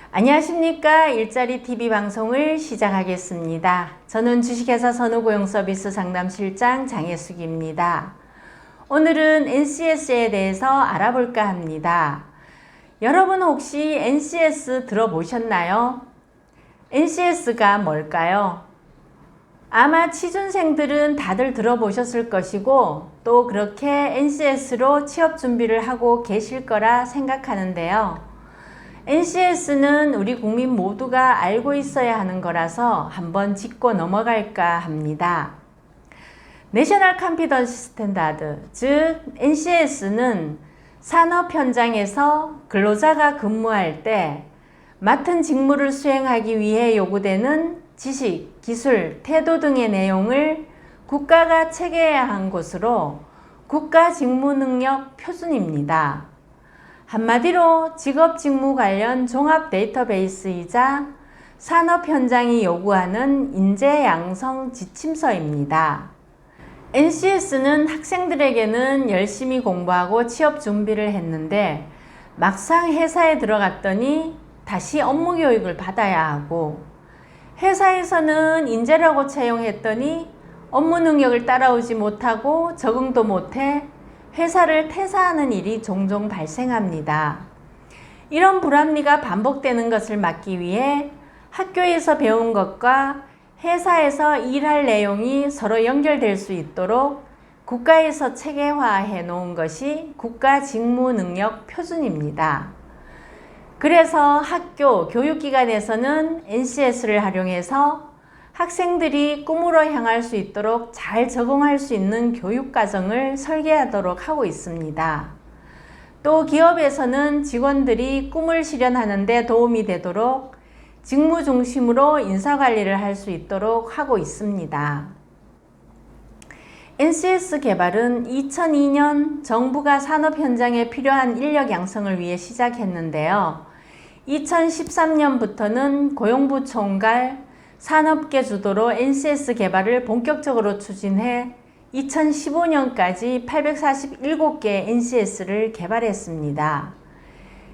안녕하십니까. 일자리 TV 방송을 시작하겠습니다. 저는 주식회사 선후고용서비스 상담실장 장혜숙입니다. 오늘은 NCS에 대해서 알아볼까 합니다. 여러분 혹시 NCS 들어보셨나요? NCS가 뭘까요? 아마 취준생들은 다들 들어보셨을 것이고 또 그렇게 NCS로 취업 준비를 하고 계실 거라 생각하는데요. NCS는 우리 국민 모두가 알고 있어야 하는 거라서 한번 짚고 넘어갈까 합니다. 내셔널 컴피던스 스탠다드, 즉 NCS는 산업 현장에서 근로자가 근무할 때 맡은 직무를 수행하기 위해 요구되는 지식, 기술, 태도 등의 내용을 국가가 체계해야 한 것으로 국가 직무 능력 표준입니다. 한마디로 직업 직무 관련 종합 데이터베이스이자 산업 현장이 요구하는 인재 양성 지침서입니다. NCS는 학생들에게는 열심히 공부하고 취업 준비를 했는데 막상 회사에 들어갔더니 다시 업무 교육을 받아야 하고 회사에서는 인재라고 채용했더니 업무 능력을 따라오지 못하고 적응도 못해 회사를 퇴사하는 일이 종종 발생합니다. 이런 불합리가 반복되는 것을 막기 위해 학교에서 배운 것과 회사에서 일할 내용이 서로 연결될 수 있도록 국가에서 체계화해 놓은 것이 국가직무능력 표준입니다. 그래서 학교, 교육기관에서는 NCS를 활용해서 학생들이 꿈으로 향할 수 있도록 잘 적응할 수 있는 교육과정을 설계하도록 하고 있습니다. 또 기업에서는 직원들이 꿈을 실현하는 데 도움이 되도록 직무 중심으로 인사관리를 할 수 있도록 하고 있습니다. NCS 개발은 2002년 정부가 산업 현장에 필요한 인력 양성을 위해 시작했는데요. 2013년부터는 고용부 총괄 산업계 주도로 NCS 개발을 본격적으로 추진해 2015년까지 847개의 NCS를 개발했습니다.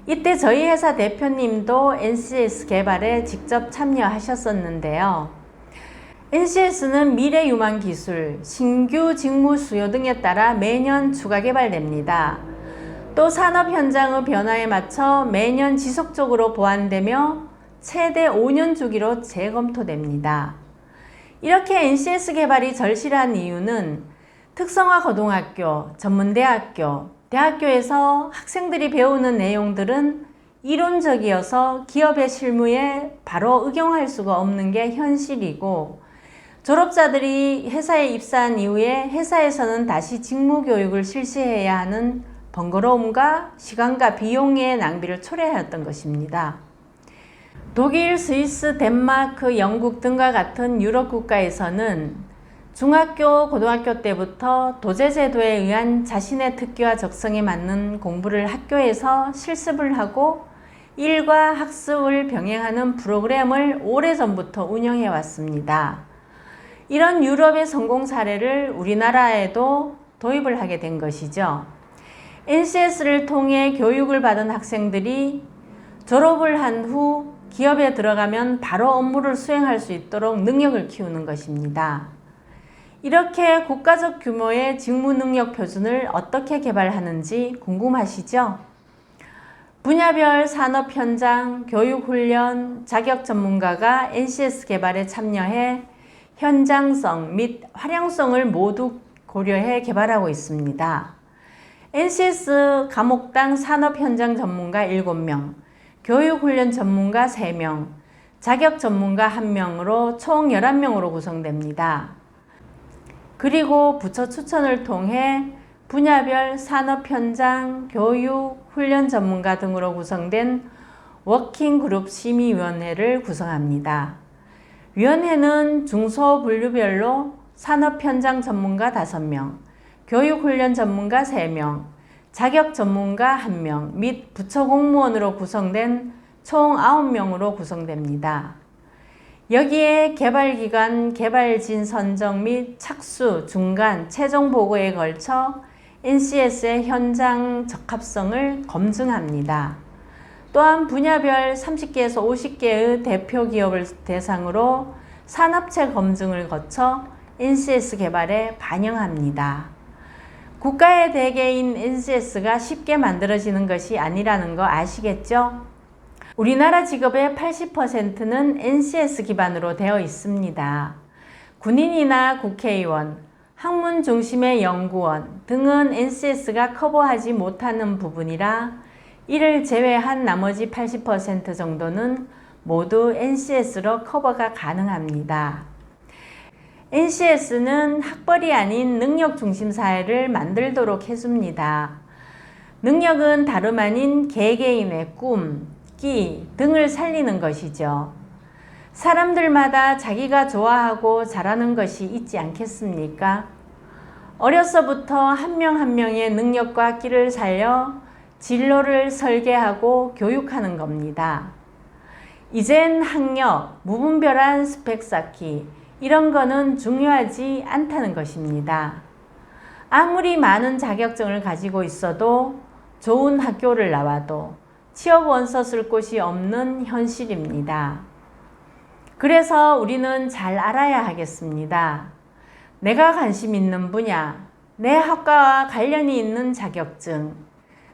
이때 저희 회사 대표님도 NCS 개발에 직접 참여하셨었는데요. NCS는 미래 유망 기술, 신규 직무 수요 등에 따라 매년 추가 개발됩니다. 또 산업 현장의 변화에 맞춰 매년 지속적으로 보완되며 최대 5년 주기로 재검토됩니다. 이렇게 NCS 개발이 절실한 이유는 특성화 고등학교, 전문대학교, 대학교에서 학생들이 배우는 내용들은 이론적이어서 기업의 실무에 바로 응용할 수가 없는 게 현실이고 졸업자들이 회사에 입사한 이후에 회사에서는 다시 직무 교육을 실시해야 하는 번거로움과 시간과 비용의 낭비를 초래하였던 것입니다. 독일, 스위스, 덴마크, 영국 등과 같은 유럽 국가에서는 중학교, 고등학교 때부터 도제제도에 의한 자신의 특기와 적성에 맞는 공부를 학교에서 실습을 하고 일과 학습을 병행하는 프로그램을 오래전부터 운영해 왔습니다. 이런 유럽의 성공 사례를 우리나라에도 도입을 하게 된 것이죠. NCS를 통해 교육을 받은 학생들이 졸업을 한 후 기업에 들어가면 바로 업무를 수행할 수 있도록 능력을 키우는 것입니다. 이렇게 국가적 규모의 직무능력 표준을 어떻게 개발하는지 궁금하시죠? 분야별 산업 현장, 교육훈련, 자격 전문가가 NCS 개발에 참여해 현장성 및 활용성을 모두 고려해 개발하고 있습니다. NCS 과목당 산업 현장 전문가 7명, 교육훈련 전문가 3명, 자격 전문가 1명으로 총 11명으로 구성됩니다. 그리고 부처 추천을 통해 분야별 산업 현장, 교육, 훈련 전문가 등으로 구성된 워킹그룹 심의위원회를 구성합니다. 위원회는 중소 분류별로 산업 현장 전문가 5명, 교육훈련 전문가 3명, 자격 전문가 1명 및 부처 공무원으로 구성된 총 9명으로 구성됩니다. 여기에 개발기간, 개발진 선정 및 착수, 중간, 최종 보고에 걸쳐 NCS의 현장 적합성을 검증합니다. 또한 분야별 30개에서 50개의 대표 기업을 대상으로 산업체 검증을 거쳐 NCS 개발에 반영합니다. 국가의 대개인 NCS가 쉽게 만들어지는 것이 아니라는 거 아시겠죠? 우리나라 직업의 80%는 NCS 기반으로 되어 있습니다. 군인이나 국회의원, 학문 중심의 연구원 등은 NCS가 커버하지 못하는 부분이라 이를 제외한 나머지 80% 정도는 모두 NCS로 커버가 가능합니다. NCS는 학벌이 아닌 능력 중심 사회를 만들도록 해줍니다. 능력은 다름 아닌 개개인의 꿈, 끼 등을 살리는 것이죠. 사람들마다 자기가 좋아하고 잘하는 것이 있지 않겠습니까? 어려서부터 한 명 한 명의 능력과 끼를 살려 진로를 설계하고 교육하는 겁니다. 이젠 학력, 무분별한 스펙 쌓기 이런 거는 중요하지 않다는 것입니다. 아무리 많은 자격증을 가지고 있어도 좋은 학교를 나와도 취업 원서 쓸 곳이 없는 현실입니다. 그래서 우리는 잘 알아야 하겠습니다. 내가 관심 있는 분야, 내 학과와 관련이 있는 자격증,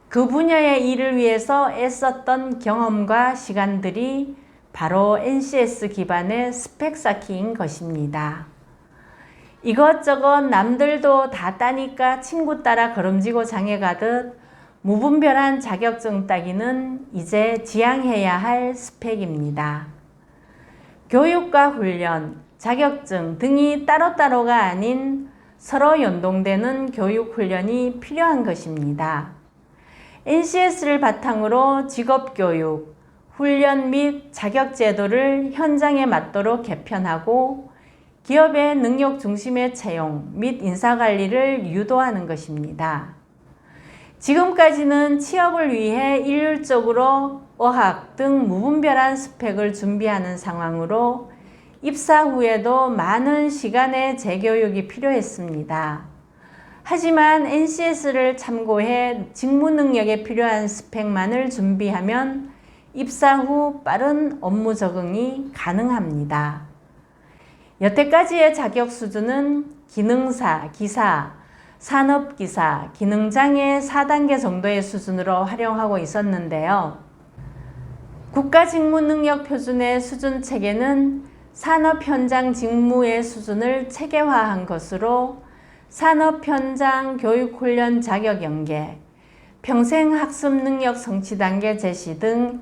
그 분야의 일을 위해서 애썼던 경험과 시간들이 바로 NCS 기반의 스펙 쌓기인 것입니다. 이것저것 남들도 다 따니까 친구 따라 걸음지고 장에 가듯 무분별한 자격증 따기는 이제 지양해야 할 스펙입니다. 교육과 훈련, 자격증 등이 따로따로가 아닌 서로 연동되는 교육 훈련이 필요한 것입니다. NCS를 바탕으로 직업교육, 훈련 및 자격제도를 현장에 맞도록 개편하고 기업의 능력 중심의 채용 및 인사관리를 유도하는 것입니다. 지금까지는 취업을 위해 일률적으로 어학 등 무분별한 스펙을 준비하는 상황으로 입사 후에도 많은 시간의 재교육이 필요했습니다. 하지만 NCS를 참고해 직무 능력에 필요한 스펙만을 준비하면 입사 후 빠른 업무 적응이 가능합니다. 여태까지의 자격 수준은 기능사, 기사, 산업기사, 기능장애 4단계 정도의 수준으로 활용하고 있었는데요. 국가직무능력표준의 수준 체계는 산업현장 직무의 수준을 체계화한 것으로 산업현장 교육훈련 자격 연계, 평생학습능력 성취단계 제시 등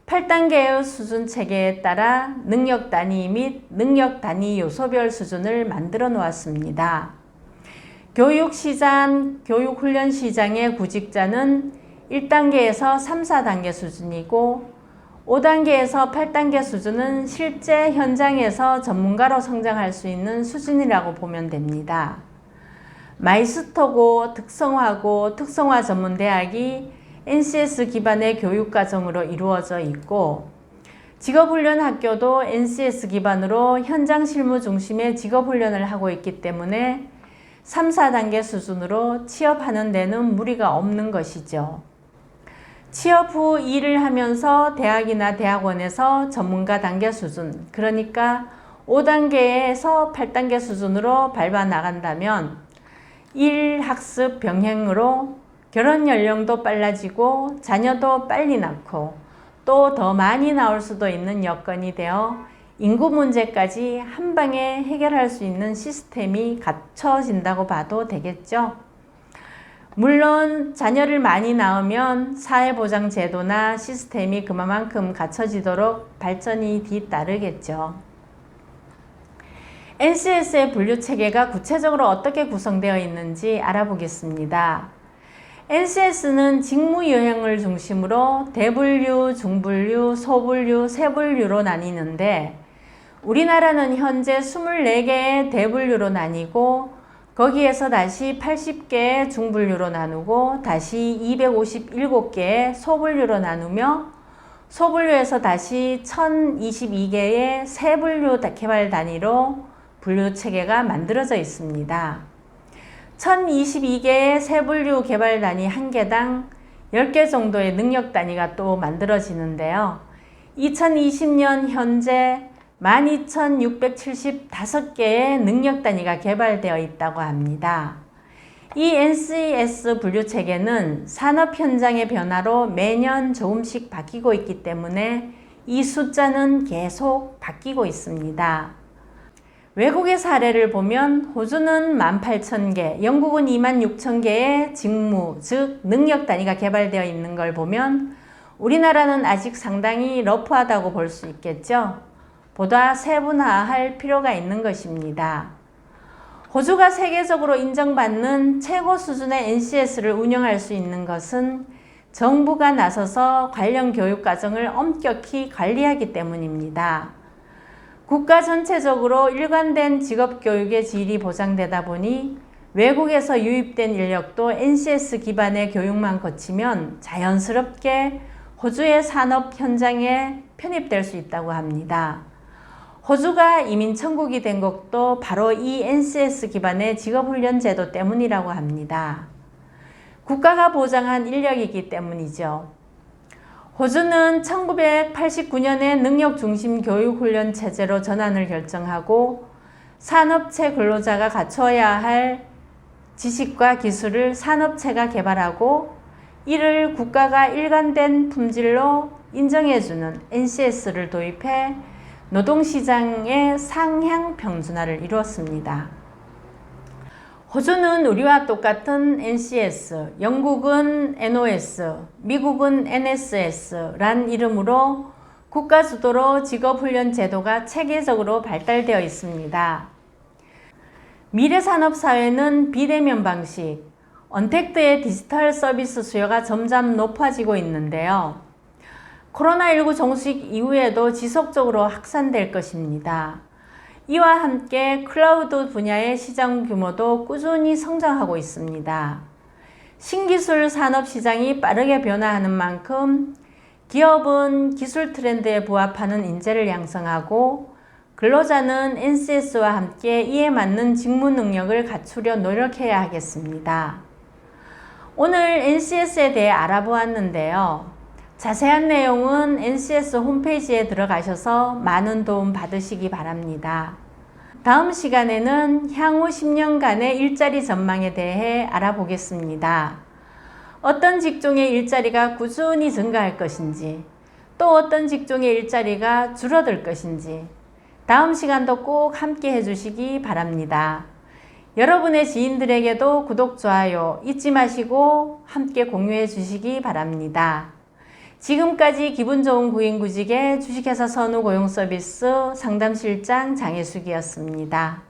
8단계의 수준 체계에 따라 능력 단위 및 능력 단위 요소별 수준을 만들어 놓았습니다. 교육시장, 교육훈련 시장의 구직자는 1단계에서 3, 4단계 수준이고 5단계에서 8단계 수준은 실제 현장에서 전문가로 성장할 수 있는 수준이라고 보면 됩니다. 마이스터고 특성화고 특성화 전문대학이 NCS 기반의 교육과정으로 이루어져 있고 직업훈련 학교도 NCS 기반으로 현장 실무 중심의 직업훈련을 하고 있기 때문에 3, 4단계 수준으로 취업하는 데는 무리가 없는 것이죠. 취업 후 일을 하면서 대학이나 대학원에서 전문가 단계 수준, 그러니까 5단계에서 8단계 수준으로 밟아 나간다면 일, 학습 병행으로 결혼 연령도 빨라지고 자녀도 빨리 낳고 또 더 많이 나올 수도 있는 여건이 되어 인구 문제까지 한 방에 해결할 수 있는 시스템이 갖춰진다고 봐도 되겠죠. 물론 자녀를 많이 낳으면 사회보장 제도나 시스템이 그만큼 갖춰지도록 발전이 뒤따르겠죠. NCS의 분류체계가 구체적으로 어떻게 구성되어 있는지 알아보겠습니다. NCS는 직무 유형을 중심으로 대분류, 중분류, 소분류, 세분류로 나뉘는데 우리나라는 현재 24개의 대분류로 나뉘고 거기에서 다시 80개의 중분류로 나누고 다시 257개의 소분류로 나누며 소분류에서 다시 1022개의 세분류 개발 단위로 분류 체계가 만들어져 있습니다. 1022개의 세분류 개발 단위 한 개당 10개 정도의 능력 단위가 또 만들어지는데요. 2020년 현재 12,675개의 능력 단위가 개발되어 있다고 합니다. 이 NCS 분류 체계는 산업 현장의 변화로 매년 조금씩 바뀌고 있기 때문에 이 숫자는 계속 바뀌고 있습니다. 외국의 사례를 보면 호주는 18,000개, 영국은 26,000개의 직무, 즉 능력 단위가 개발되어 있는 걸 보면 우리나라는 아직 상당히 러프하다고 볼 수 있겠죠. 보다 세분화할 필요가 있는 것입니다. 호주가 세계적으로 인정받는 최고 수준의 NCS를 운영할 수 있는 것은 정부가 나서서 관련 교육 과정을 엄격히 관리하기 때문입니다. 국가 전체적으로 일관된 직업교육의 질이 보장되다 보니 외국에서 유입된 인력도 NCS 기반의 교육만 거치면 자연스럽게 호주의 산업 현장에 편입될 수 있다고 합니다. 호주가 이민 천국이 된 것도 바로 이 NCS 기반의 직업훈련 제도 때문이라고 합니다. 국가가 보장한 인력이기 때문이죠. 호주는 1989년에 능력중심 교육훈련 체제로 전환을 결정하고 산업체 근로자가 갖춰야 할 지식과 기술을 산업체가 개발하고 이를 국가가 일관된 품질로 인정해주는 NCS를 도입해 노동시장의 상향 평준화를 이루었습니다. 호주는 우리와 똑같은 NCS, 영국은 NOS, 미국은 NSS란 이름으로 국가 주도로 직업훈련 제도가 체계적으로 발달되어 있습니다. 미래산업사회는 비대면 방식, 언택트의 디지털 서비스 수요가 점점 높아지고 있는데요. 코로나19 종식 이후에도 지속적으로 확산될 것입니다. 이와 함께 클라우드 분야의 시장 규모도 꾸준히 성장하고 있습니다. 신기술 산업 시장이 빠르게 변화하는 만큼 기업은 기술 트렌드에 부합하는 인재를 양성하고 근로자는 NCS와 함께 이에 맞는 직무 능력을 갖추려 노력해야 하겠습니다. 오늘 NCS에 대해 알아보았는데요. 자세한 내용은 NCS 홈페이지에 들어가셔서 많은 도움 받으시기 바랍니다. 다음 시간에는 향후 10년간의 일자리 전망에 대해 알아보겠습니다. 어떤 직종의 일자리가 꾸준히 증가할 것인지, 또 어떤 직종의 일자리가 줄어들 것인지, 다음 시간도 꼭 함께 해주시기 바랍니다. 여러분의 지인들에게도 구독, 좋아요 잊지 마시고 함께 공유해 주시기 바랍니다. 지금까지 기분 좋은 구인구직의 주식회사 선우 고용서비스 상담실장 장혜숙이었습니다.